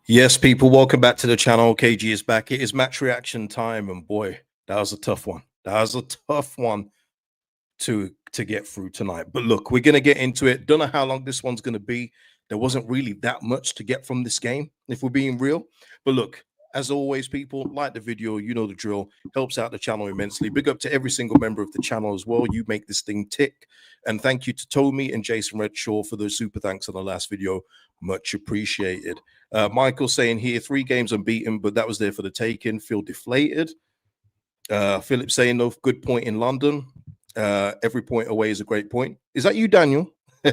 Yes, people, welcome back to the channel. KG is back. It is match reaction time, and boy, that was a tough one. That was a tough one to get through tonight. But look, we're gonna get into it. Don't know how long this one's gonna be. There wasn't really that much to get from this game, if we're being real. But look, as always, people like the video. You know the drill. Helps out the channel immensely. Big up to every single member of the channel as well. You make this thing tick. And thank you to Tommy and Jason Redshaw for those super thanks on the last video. Much appreciated. Michael saying here, 3 games unbeaten, but that was there for the taking. Feel deflated. Philip saying, no, good point in London. Every point away is a great point. Is that you, Daniel?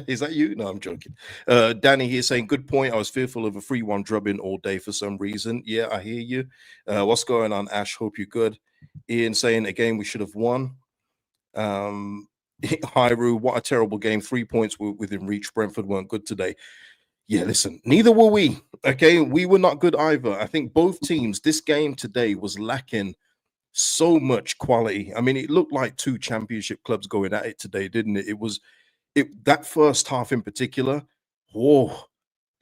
Is that you? No, I'm joking. Danny here saying, good point. I was fearful of a 3-1 drubbing all day for some reason. Yeah, I hear you. What's going on, Ash? Hope you're good. Ian saying, again, we should have won. Hyru, what a terrible game. 3 points were within reach. Brentford weren't good today. Yeah, listen, neither were we. Okay, we were not good either. I think both teams, this game today was lacking so much quality. I mean, it looked like 2 championship clubs going at it today, didn't it? It that first half in particular. Whoa,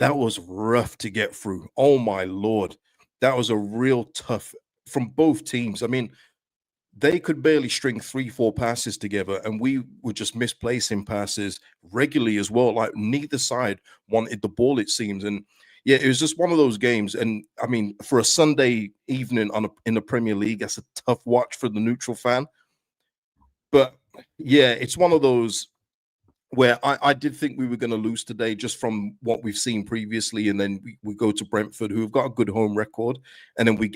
that was rough to get through. Oh my lord, that was a real tough from both teams. I mean, they could barely string 3-4 passes together, and we were just misplacing passes regularly as well. Like neither side wanted the ball, it seems. And yeah, it was just one of those games. And I mean, for a Sunday evening in the Premier League, that's a tough watch for the neutral fan. But yeah, it's one of those where I did think we were going to lose today just from what we've seen previously. And then we go to Brentford, who have got a good home record, and then we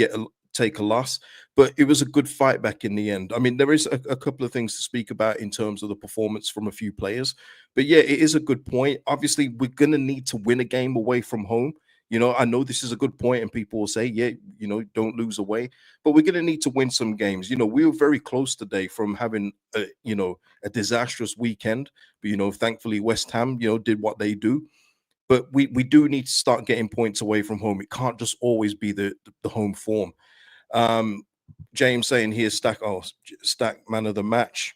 take a loss. But it was a good fight back in the end. I mean, there is a couple of things to speak about in terms of the performance from a few players. But yeah, it is a good point. Obviously, we're going to need to win a game away from home. You know, I know this is a good point, and people will say, yeah, you know, don't lose away. But we're going to need to win some games. You know, we were very close today from having, a disastrous weekend. But, you know, thankfully, West Ham, you know, did what they do. But we do need to start getting points away from home. It can't just always be the home form. James saying here, stack man of the match.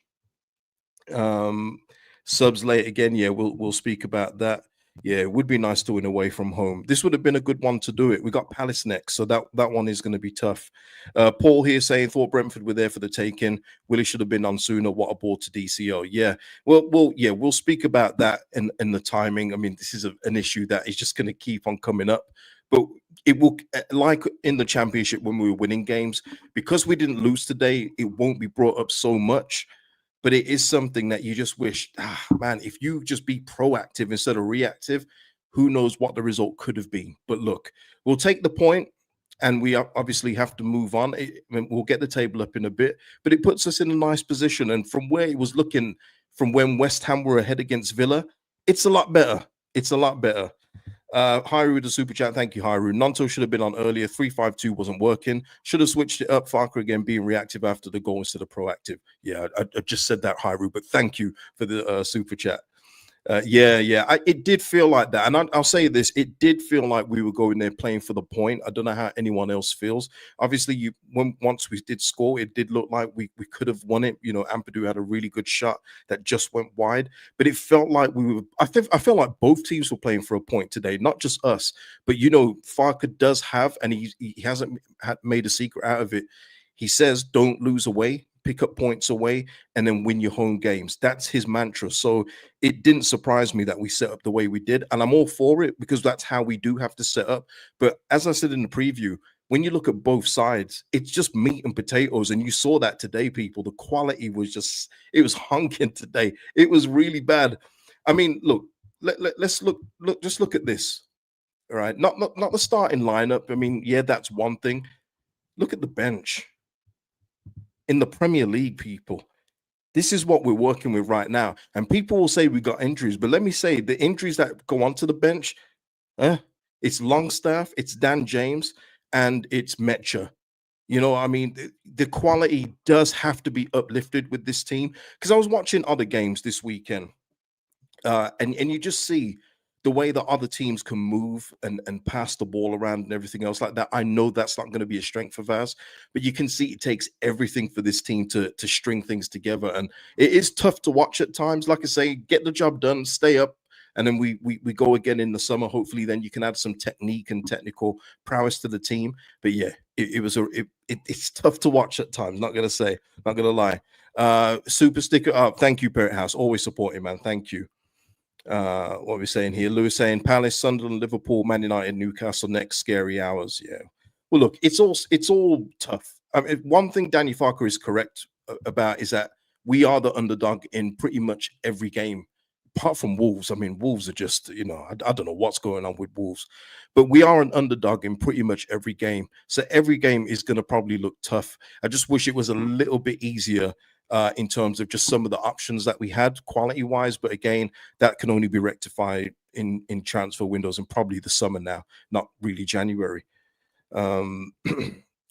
Subs late again. Yeah, we'll speak about that. Yeah, it would be nice to win away from home. This would have been a good one to do it. We got Palace next, so that one is going to be tough. Paul here saying thought Brentford were there for the taking. Willie should have been on sooner. What a ball to DCO. Yeah, we'll speak about that and the timing. I mean, this is an issue that is just going to keep on coming up. But it will, like in the championship when we were winning games, because we didn't lose today, it won't be brought up so much. But it is something that you just wish, man, if you just be proactive instead of reactive, who knows what the result could have been. But look, we'll take the point, and we obviously have to move on. We'll get the table up in a bit, but it puts us in a nice position. And from where it was looking from when West Ham were ahead against Villa, it's a lot better. It's a lot better. Hyru with the super chat. Thank you, Hyru. Nonto should have been on earlier. 3-5-2 wasn't working. Should have switched it up. Farker again being reactive after the goal instead of proactive. Yeah, I just said that, Hyru, but thank you for the super chat. It did feel like that. And I'll say this, it did feel like we were going there playing for the point. I don't know how anyone else feels. Obviously, once we did score, it did look like we could have won it. You know, Ampadu had a really good shot that just went wide. But it felt like I felt like both teams were playing for a point today, not just us. But, you know, Farker does have, and he hasn't made a secret out of it. He says, don't lose away, pick up points away, and then win your home games. That's his mantra. So it didn't surprise me that we set up the way we did. And I'm all for it because that's how we do have to set up. But as I said in the preview, when you look at both sides, it's just meat and potatoes. And you saw that today, people. The quality was just, it was honking today. It was really bad. I mean, look, let's look, just look at this. All right. Not the starting lineup. I mean, yeah, that's one thing. Look at the bench. In the Premier League, people, this is what we're working with right now. And people will say we got injuries, but let me say the injuries that go onto the bench, it's Longstaff, it's Dan James, and it's Metcha. You know, I mean, the quality does have to be uplifted with this team. Because I was watching other games this weekend, and you just see the way that other teams can move and pass the ball around and everything else like that. I know that's not going to be a strength of ours, but you can see it takes everything for this team to string things together. And it is tough to watch at times. Like I say, get the job done, stay up, and then we go again in the summer. Hopefully, then you can add some technique and technical prowess to the team. But yeah, it's tough to watch at times. Not gonna lie. Super sticker up. Thank you, Parrot House. Always supporting, man. Thank you. What are we saying here? Lewis saying Palace, Sunderland, Liverpool, Man United, Newcastle next scary hours. Yeah. Well, look, it's all tough. I mean, one thing Danny Farker is correct about is that we are the underdog in pretty much every game, apart from Wolves. I mean, Wolves are just, I don't know what's going on with Wolves, but we are an underdog in pretty much every game. So every game is going to probably look tough. I just wish it was a little bit easier in terms of just some of the options that we had quality wise. But again, that can only be rectified in transfer windows and probably the summer now, not really January.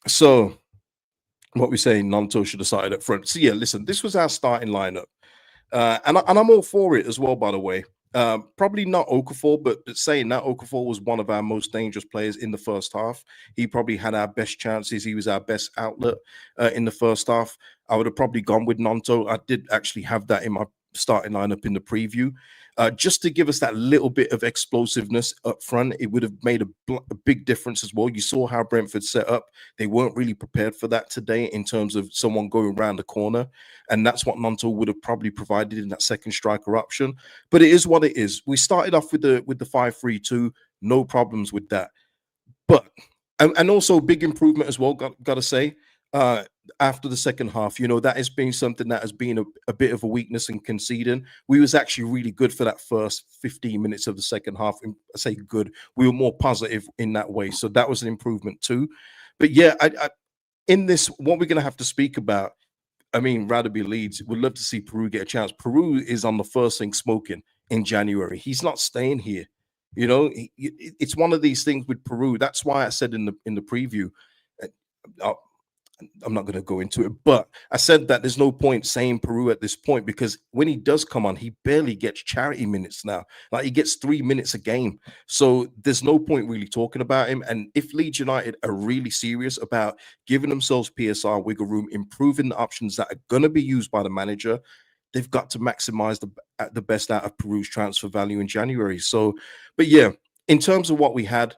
So what we say, Nanto should have started up front. So yeah, listen, this was our starting lineup. And I'm all for it as well, by the way. Probably not Okafor, but saying that, Okafor was one of our most dangerous players in the first half. He probably had our best chances. He was our best outlet in the first half. I would have probably gone with Nanto. I did actually have that in my starting lineup in the preview. Just to give us that little bit of explosiveness up front, it would have made a big difference as well. You saw how Brentford set up. They weren't really prepared for that today in terms of someone going around the corner. And that's what Nanto would have probably provided in that second striker option. But it is what it is. We started off with the 5-3-2, no problems with that. But and also big improvement as well, got to say. After the second half, that has been something that has been a bit of a weakness in conceding. We was actually really good for that first 15 minutes of the second half. I say good, we were more positive in that way. So that was an improvement too. But yeah, in this, what we're going to have to speak about, I mean, rather be Leeds. Would love to see Peru get a chance. Peru is on the first thing smoking in January. He's not staying here. It's one of these things with Peru. That's why I said in the preview, uh, I'm not going to go into it, but I said that there's no point saying Peru at this point because when he does come on, he barely gets charity minutes now. Like he gets 3 minutes a game. So there's no point really talking about him. And if Leeds United are really serious about giving themselves PSR wiggle room, improving the options that are going to be used by the manager, they've got to maximize the best out of Peru's transfer value in January. So, but yeah, in terms of what we had,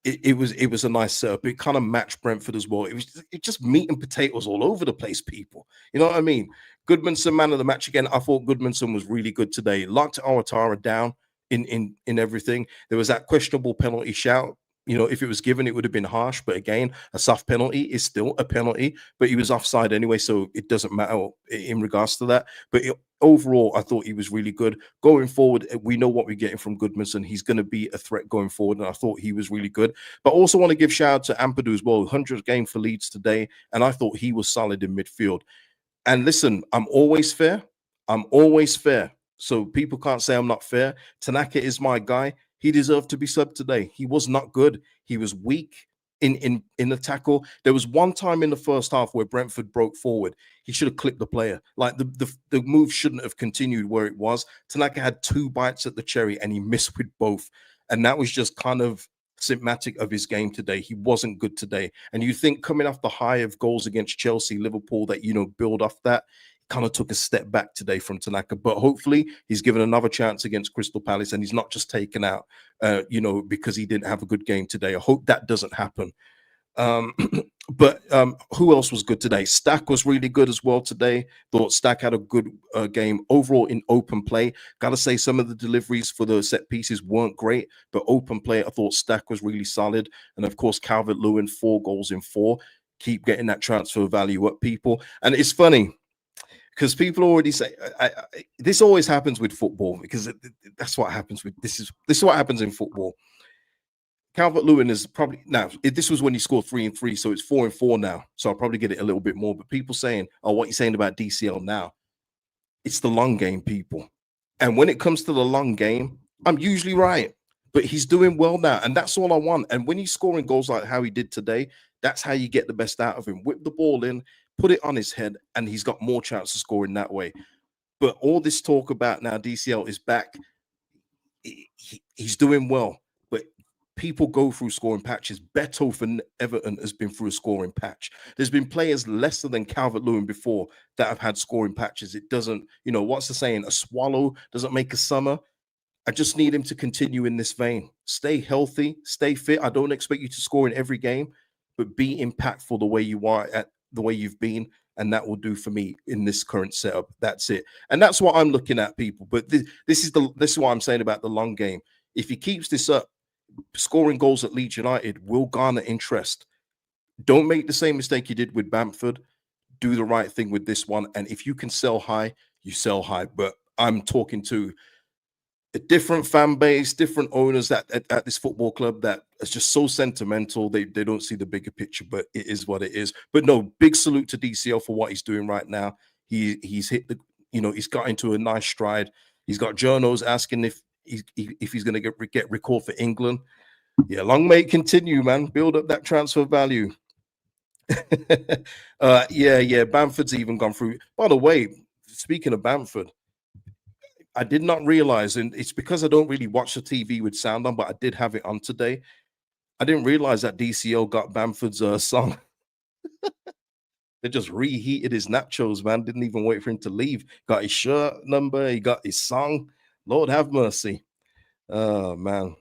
it was a nice setup. It kind of matched Brentford as well. It was just meat and potatoes all over the place, people. You know what I mean? Goodmanson, man of the match again. I thought Goodmanson was really good today. Locked Awatara down in everything. There was that questionable penalty shout. If it was given, it would have been harsh. But again, a soft penalty is still a penalty. But he was offside anyway, so it doesn't matter in regards to that. But overall, I thought he was really good. Going forward, we know what we're getting from Goodmanson. He's going to be a threat going forward, and I thought he was really good. But also want to give shout out to Ampadu as well. 100th game for Leeds today, and I thought he was solid in midfield. And listen, I'm always fair. I'm always fair. So people can't say I'm not fair. Tanaka is my guy. He deserved to be subbed today. He was not good. He was weak in the tackle. There was one time in the first half where Brentford broke forward. He should have clipped the player. Like the move shouldn't have continued where it was. Tanaka had 2 bites at the cherry and he missed with both. And that was just kind of symptomatic of his game today. He wasn't good today. And you think coming off the high of goals against Chelsea, Liverpool, that, build off that, kind of took a step back today from Tanaka, but hopefully he's given another chance against Crystal Palace and he's not just taken out, because he didn't have a good game today. I hope that doesn't happen. But who else was good today? Stack was really good as well today. Thought Stack had a good game overall in open play. Got to say some of the deliveries for the set pieces weren't great, but open play, I thought Stack was really solid. And of course, Calvert-Lewin, 4 goals in 4. Keep getting that transfer value up, people. And it's funny, because people already say this always happens with football because that's what happens with this is what happens in football. Calvert-Lewin is probably now. This was when he scored 3 and 3, so it's 4 and 4 now. So I'll probably get it a little bit more. But people saying, "Oh, what you saying about DCL now?" It's the long game, people. And when it comes to the long game, I'm usually right. But he's doing well now, and that's all I want. And when he's scoring goals like how he did today, that's how you get the best out of him. Whip the ball in, put it on his head, and he's got more chance of scoring that way. But all this talk about now DCL is back. He's doing well, but people go through scoring patches. Beto for Everton has been through a scoring patch. There's been players lesser than Calvert-Lewin before that have had scoring patches. It doesn't, what's the saying? A swallow doesn't make a summer. I just need him to continue in this vein. Stay healthy, stay fit. I don't expect you to score in every game, but be impactful the way you are at the way you've been, and that will do for me in this current setup. That's it, and that's what I'm looking at, people. But this is what I'm saying about the long game. If he keeps this up, scoring goals at Leeds United will garner interest. Don't make the same mistake you did with Bamford. Do the right thing with this one, and if you can sell high, you sell high. But I'm talking to a different fan base, different owners at this football club that is just so sentimental. They don't see the bigger picture, but it is what it is. But no, big salute to DCL for what he's doing right now. He's hit the, he's got into a nice stride. He's got journos asking if he's going to get recalled for England. Yeah, long may it continue, man. Build up that transfer value. Yeah. Bamford's even gone through. By the way, speaking of Bamford, I did not realize, and it's because I don't really watch the TV with sound on, but I did have it on today. I didn't realize that DCL got Bamford's song. They just reheated his nachos, man. Didn't even wait for him to leave. Got his shirt number, he got his song. Lord have mercy. Oh, man.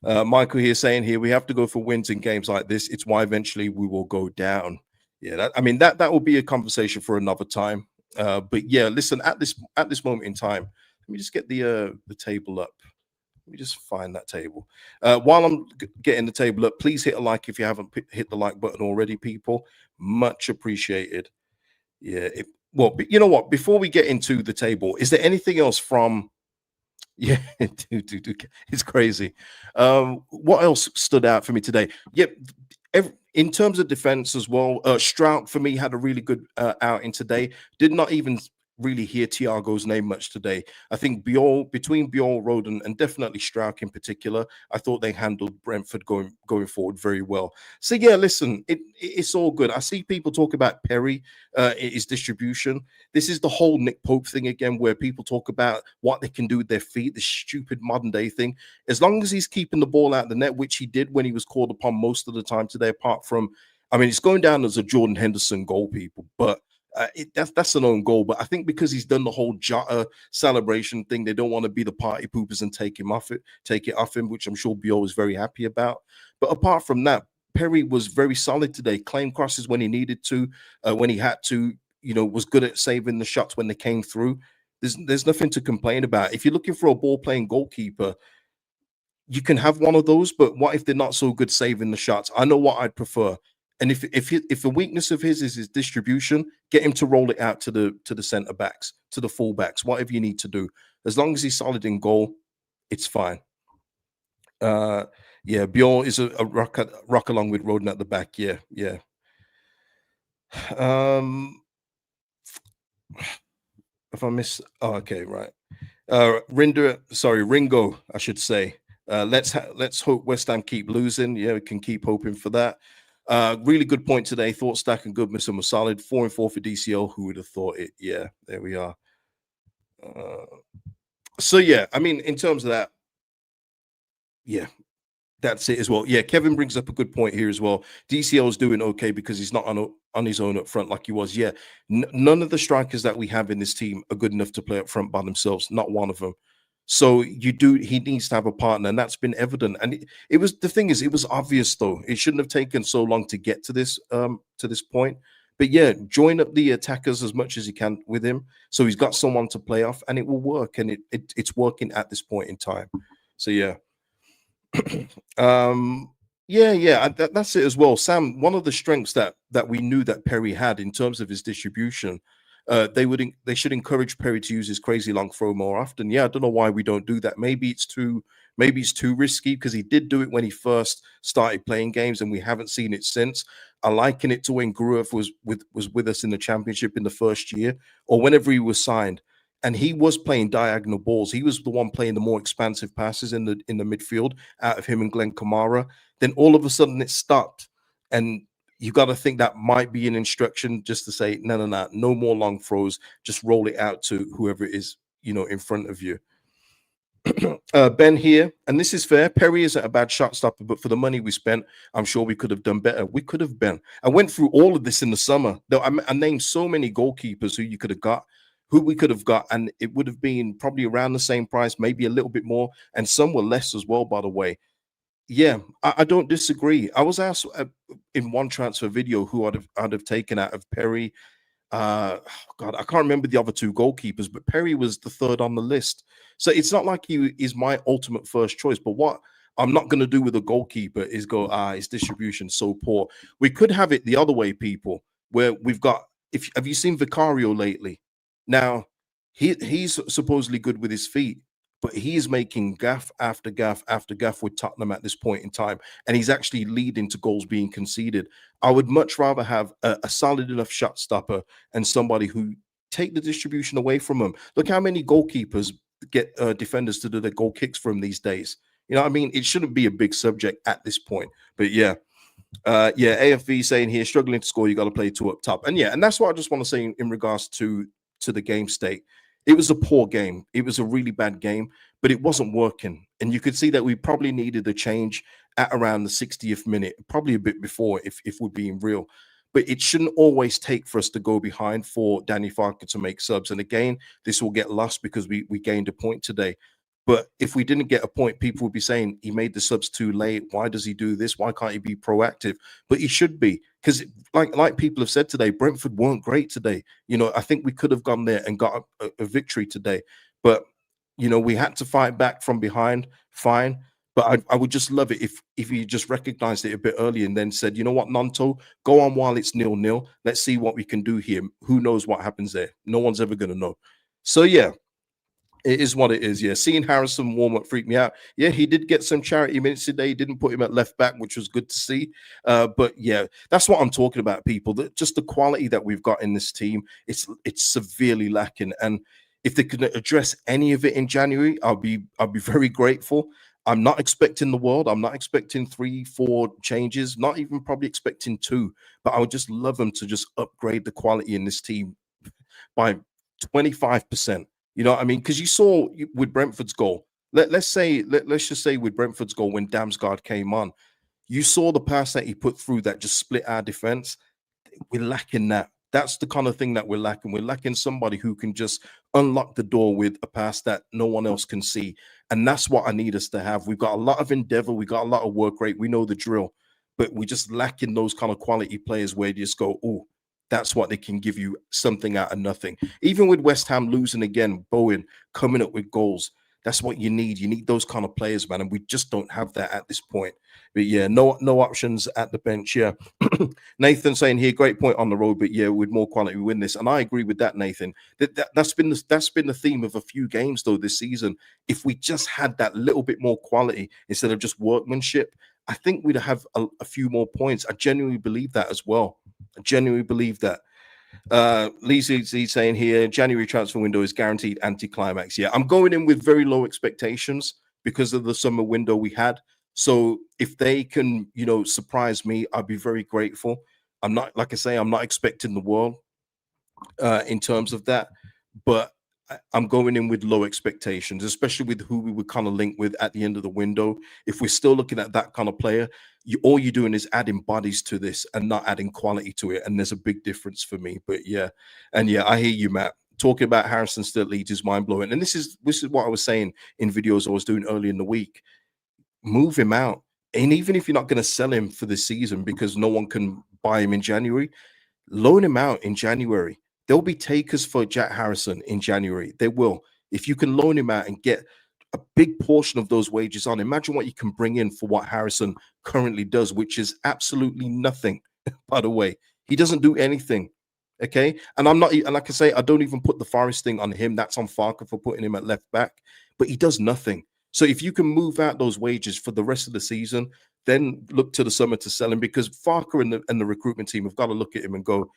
Michael here saying here, we have to go for wins in games like this. It's why eventually we will go down. Yeah, that will be a conversation for another time. But yeah, listen, at this moment in time, let me just get the table up. Let me just find that table. While I'm getting the table up, please hit a like if you haven't hit the like button already, people. Much appreciated. Yeah. Well, you know what? Before we get into the table, is there anything else from? Yeah, dude, it's crazy. What else stood out for me today? Yep. In terms of defense as well, Strout for me had a really good outing today. Did not even really hear Thiago's name much today. I think between Bjorn, Roden, and definitely Strout in particular, I thought they handled Brentford going forward very well. So yeah, listen, it's all good. I see people talk about Perry, his distribution. This is the whole Nick Pope thing again, where people talk about what they can do with their feet, this stupid modern day thing. As long as he's keeping the ball out the net, which he did when he was called upon most of the time today, apart from, I mean, it's going down as a Jordan Henderson goal, people, but that's an own goal. But I think because he's done the whole Jota celebration thing, they don't want to be the party poopers and take it off him, which I'm sure Bio was very happy about. But apart from that, Perry was very solid today. Claimed crosses when he needed to, when he had to. Was good at saving the shots when they came through. There's nothing to complain about. If you're looking for a ball playing goalkeeper, you can have one of those. But what if they're not so good saving the shots? I know what I'd prefer. And if the weakness of his is his distribution, get him to roll it out to the center backs, to the full backs, whatever you need to do. As long as he's solid in goal, it's fine. Yeah, Bjorn is a rock along with Roden at the back. Yeah. If I miss, okay, right. Ringo, I should say. Let's hope West Ham keep losing. Yeah, we can keep hoping for that. Really good point today. Thought Stack and Goodmanson were solid. 4 and 4 for DCL. Who would have thought it? Yeah, there we are. So yeah, I mean, in terms of that, yeah, that's it as well. Yeah, Kevin brings up a good point here as well. DCL is doing okay because he's not on his own up front like he was. Yeah, none of the strikers that we have in this team are good enough to play up front by themselves. Not one of them. So he needs to have a partner, and that's been evident. And it was obvious though. It shouldn't have taken so long to get to this point. But yeah, join up the attackers as much as you can with him, so he's got someone to play off, and it will work. And it's working at this point in time. So yeah. That's it as well. Sam, one of the strengths that we knew that Perry had in terms of his distribution, they should encourage Perry to use his crazy long throw more often. Yeah, I don't know why we don't do that. Maybe it's too risky, because he did do it when he first started playing games, and we haven't seen it since. I liken it to when Gruev was with us in the championship in the first year, or whenever he was signed. And he was playing diagonal balls. He was the one playing the more expansive passes in the midfield out of him and Glenn Kamara. Then all of a sudden it stopped. And you got to think that might be an instruction just to say, no more long throws. Just roll it out to whoever it is, in front of you. Ben here, and this is fair. Perry isn't a bad shot stopper, but for the money we spent, I'm sure we could have done better. We could have been. I went through all of this in the summer. Though I named so many goalkeepers who you could have got, who we could have got, and it would have been probably around the same price, maybe a little bit more, and some were less as well, by the way. Yeah, I don't disagree. I was asked in one transfer video who I'd have taken out of Perry. God, I can't remember the other two goalkeepers, but Perry was the third on the list. So it's not like he is my ultimate first choice. But what I'm not going to do with a goalkeeper is go, his distribution so poor. We could have it the other way, people, where we've got. If have you seen Vicario lately? Now he's supposedly good with his feet, but he is making gaff after gaff after gaff with Tottenham at this point in time, and he's actually leading to goals being conceded. I would much rather have a solid enough shot stopper and somebody who take the distribution away from them. Look how many goalkeepers get defenders to do their goal kicks for him these days. You know what I mean? It shouldn't be a big subject at this point. But yeah, AFV saying here, struggling to score, you got to play two up top. And yeah, and that's what I just want to say in regards to the game state. It was a poor game. It was a really bad game, but it wasn't working. And you could see that we probably needed a change at around the 60th minute, probably a bit before, if we're being real. But it shouldn't always take for us to go behind for Danny Farker to make subs. And again, this will get lost because we gained a point today. But if we didn't get a point, people would be saying he made the subs too late. Why does he do this? Why can't he be proactive? But he should be, because like people have said today, Brentford weren't great today. You know, I think we could have gone there and got a victory today. But you know, we had to fight back from behind. Fine. But I would just love it if he just recognized it a bit early and then said, you know what, Nanto, go on while it's 0-0. Let's see what we can do here. Who knows what happens there? No one's ever going to know. So yeah, it is what it is. Yeah, seeing Harrison warm up freaked me out. Yeah, he did get some charity minutes today. He didn't put him at left back, which was good to see. But yeah, that's what I'm talking about, people. That just the quality that we've got in this team, it's severely lacking. And if they could address any of it in January, I'll be very grateful. I'm not expecting the world. I'm not expecting 3-4 changes. Not even probably expecting 2. But I would just love them to just upgrade the quality in this team by 25%. You know what I mean? Because you saw with Brentford's goal. Let's just say with Brentford's goal when Damsgaard came on, you saw the pass that he put through that just split our defense. We're lacking that. That's the kind of thing that we're lacking. We're lacking somebody who can just unlock the door with a pass that no one else can see. And that's what I need us to have. We've got a lot of endeavor. We got a lot of work rate. We know the drill, but we're just lacking those kind of quality players where you just go, oh, that's what they can give you, something out of nothing. Even with West Ham losing again, Bowen coming up with goals. That's what you need. You need those kind of players, man. And we just don't have that at this point. But yeah, no options at the bench. Yeah. Nathan saying here, great point on the road, but yeah, with more quality, we win this. And I agree with that, Nathan. That's been the theme of a few games though this season. If we just had that little bit more quality instead of just workmanship, I think we'd have a few more points. I genuinely believe that as well. I genuinely believe that. Lee's saying here, January transfer window is guaranteed anticlimax. Yeah, I'm going in with very low expectations because of the summer window we had. So if they can, you know, surprise me, I'd be very grateful. I'm not, like I say, I'm not expecting the world in terms of that, but I'm going in with low expectations, especially with who we would kind of link with at the end of the window. If we're still looking at that kind of player, all you're doing is adding bodies to this and not adding quality to it. And there's a big difference for me. But yeah, and yeah, I hear you, Matt. Talking about Harrison still at Leeds is mind blowing. And this is what I was saying in videos I was doing early in the week. Move him out. And even if you're not going to sell him for the season because no one can buy him in January, loan him out in January. There'll be takers for Jack Harrison in January. They will. If you can loan him out and get a big portion of those wages on, imagine what you can bring in for what Harrison currently does, which is absolutely nothing, by the way. He doesn't do anything. Okay. And I'm not, and like I say, I don't even put the Forest thing on him. That's on Farker for putting him at left back, but he does nothing. So if you can move out those wages for the rest of the season, then look to the summer to sell him, because Farker and the recruitment team have got to look at him and go,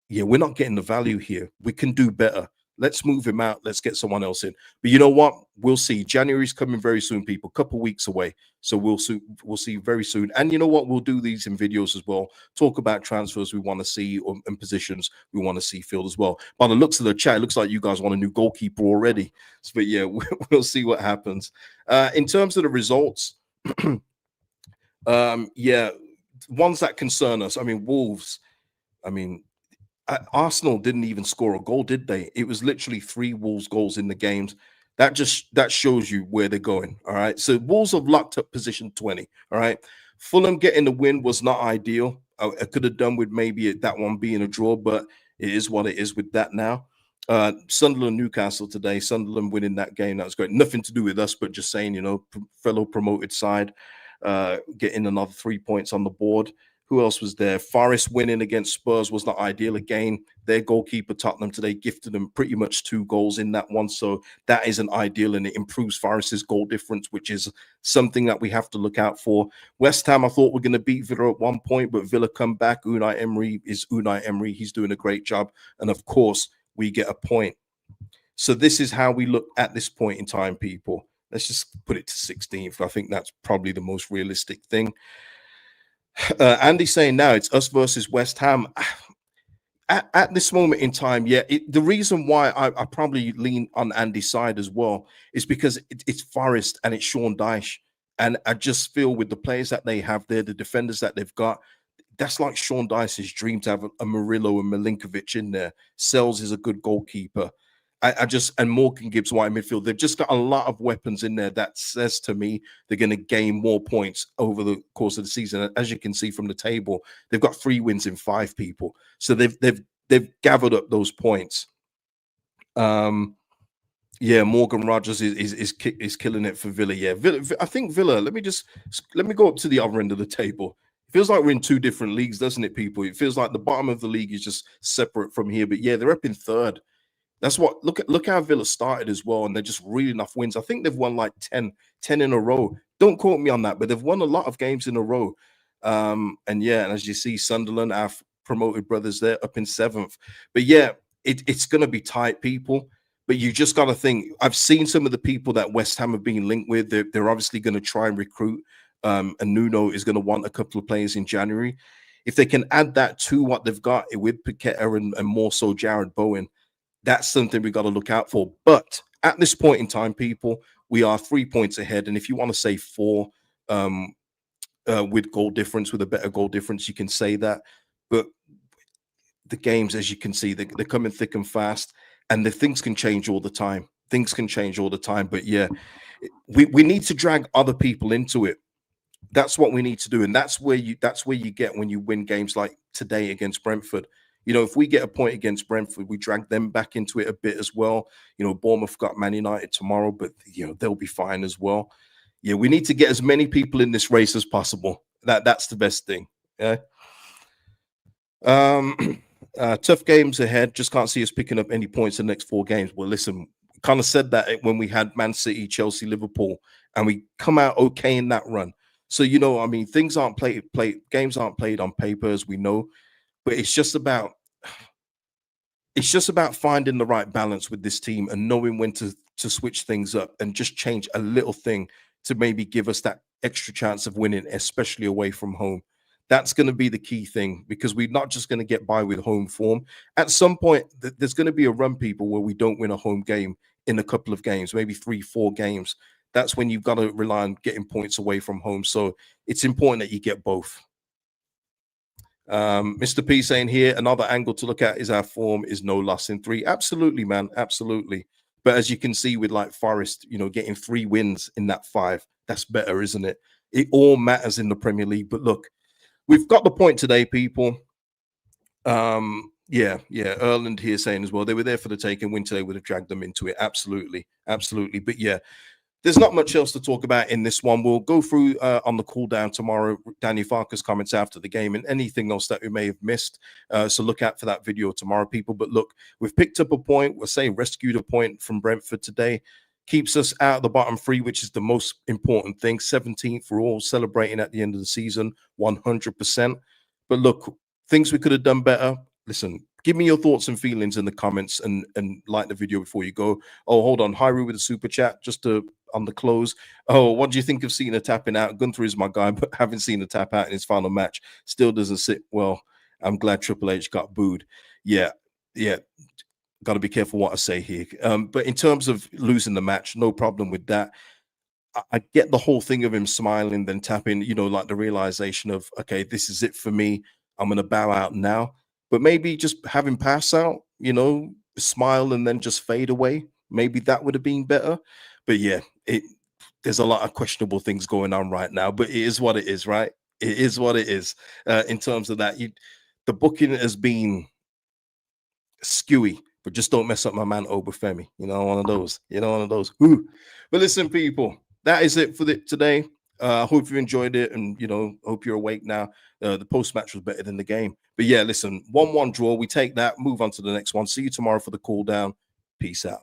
yeah, we're not getting the value here. We can do better. Let's move him out. Let's get someone else in. But you know what? We'll see. January's coming very soon, people. A couple of weeks away. So we'll see very soon. And you know what? We'll do these in videos as well. Talk about transfers we want to see and positions we want to see filled as well. By the looks of the chat, it looks like you guys want a new goalkeeper already. But yeah, we'll see what happens. In terms of the results, yeah, ones that concern us. I mean, Wolves. I mean, Arsenal didn't even score a goal, did they? It was literally 3 Wolves goals in the games. That shows you where they're going. All right. So Wolves have locked up position 20. All right. Fulham getting the win was not ideal. I could have done with maybe that one being a draw, but it is what it is with that now. Sunderland Newcastle today. Sunderland winning that game. That was great. Nothing to do with us, but just saying, fellow promoted side getting another 3 points on the board. Who else was there? Forest winning against Spurs was not ideal. Again, their goalkeeper Tottenham today gifted them pretty much 2 goals in that one. So that isn't ideal, and it improves Forest's goal difference, which is something that we have to look out for. West Ham, I thought we're going to beat Villa at one point, but Villa come back. Unai Emery is Unai Emery. He's doing a great job. And of course, we get a point. So this is how we look at this point in time, people. Let's just put it to 16th. I think that's probably the most realistic thing. Andy's saying now it's us versus West Ham. At this moment in time, yeah, the reason why I probably lean on Andy's side as well is because it's Forest and it's Sean Dyche. And I just feel with the players that they have there, the defenders that they've got, that's like Sean Dyche's dream to have a Murillo and Milinkovic in there. Sells is a good goalkeeper. And Morgan Gibbs White midfield. They've just got a lot of weapons in there that says to me they're going to gain more points over the course of the season. As you can see from the table, they've got 3 wins in 5 people, so they've gathered up those points. Yeah, Morgan Rogers is killing it for Villa. Yeah, I think Villa. Let me go up to the other end of the table. It feels like we're in 2 different leagues, doesn't it, people? It feels like the bottom of the league is just separate from here. But yeah, they're up in 3rd. That's what look how Villa started as well, and they're just reeling off wins. I think they've won like 10 in a row. Don't quote me on that, but they've won a lot of games in a row. And yeah, and as you see, Sunderland, our promoted brothers, there up in 7th. But yeah, it's gonna be tight, people. But you just got to think. I've seen some of the people that West Ham have been linked with. They're obviously going to try and recruit. And Nuno is going to want a couple of players in January. If they can add that to what they've got with Paqueta and more so Jared Bowen, that's something we got to look out for. But at this point in time, people, we are 3 points ahead. And if you want to say 4 with goal difference, with a better goal difference, you can say that. But the games, as you can see, they're coming thick and fast. And the things can change all the time. Things can change all the time. But yeah, we need to drag other people into it. That's what we need to do. And that's where you get when you win games like today against Brentford. If we get a point against Brentford, we drag them back into it a bit as well. Bournemouth got Man United tomorrow, but they'll be fine as well. Yeah, we need to get as many people in this race as possible. That's the best thing. Yeah. Tough games ahead. Just can't see us picking up any points in the next 4 games. Well, listen, kind of said that when we had Man City, Chelsea, Liverpool, and we come out okay in that run. So I mean, things aren't games aren't played on paper, as we know, but it's just about finding the right balance with this team and knowing when to switch things up and just change a little thing to maybe give us that extra chance of winning, especially away from home. That's going to be the key thing, because we're not just going to get by with home form. At some point, there's going to be a run, people, where we don't win a home game in a couple of games, maybe 3-4 games. That's when you've got to rely on getting points away from home. So it's important that you get both. Mr. P saying here, another angle to look at is our form is no loss in 3. Absolutely, man. Absolutely. But as you can see with like Forest, getting 3 wins in that 5, that's better, isn't it? It all matters in the Premier League. But look, we've got the point today, people. Yeah. Erland here saying as well, they were there for the take, and win today would have dragged them into it. Absolutely. But yeah, there's not much else to talk about in this one. We'll go through on the cool down tomorrow, Danny Farker's comments after the game and anything else that we may have missed. So look out for that video tomorrow, people. But look, we've picked up a point. We're saying rescued a point from Brentford today. Keeps us out of the bottom 3, which is the most important thing. 17th, we're all celebrating at the end of the season, 100%. But look, things we could have done better. Listen, give me your thoughts and feelings in the comments and like the video before you go. Oh, hold on. Hyru with a super chat just on the close. Oh, what do you think of Cena tapping out? Gunther is my guy, but haven't seen a tap out in his final match. Still doesn't sit well. I'm glad Triple H got booed. Yeah. Got to be careful what I say here. But in terms of losing the match, no problem with that. I get the whole thing of him smiling, then tapping, like the realization of, okay, this is it for me. I'm going to bow out now. but maybe just have him pass out, smile and then just fade away. Maybe that would have been better. But yeah, there's a lot of questionable things going on right now, but it is what it is, right? It is what it is. In terms of that, the booking has been skewy, but just don't mess up my man Obafemi. One of those. One of those. Ooh. But listen, people, that is it for today. I hope you enjoyed it, and hope you're awake now. The post match was better than the game. But yeah, listen, 1-1 draw. We take that. Move on to the next one. See you tomorrow for the cool down. Peace out.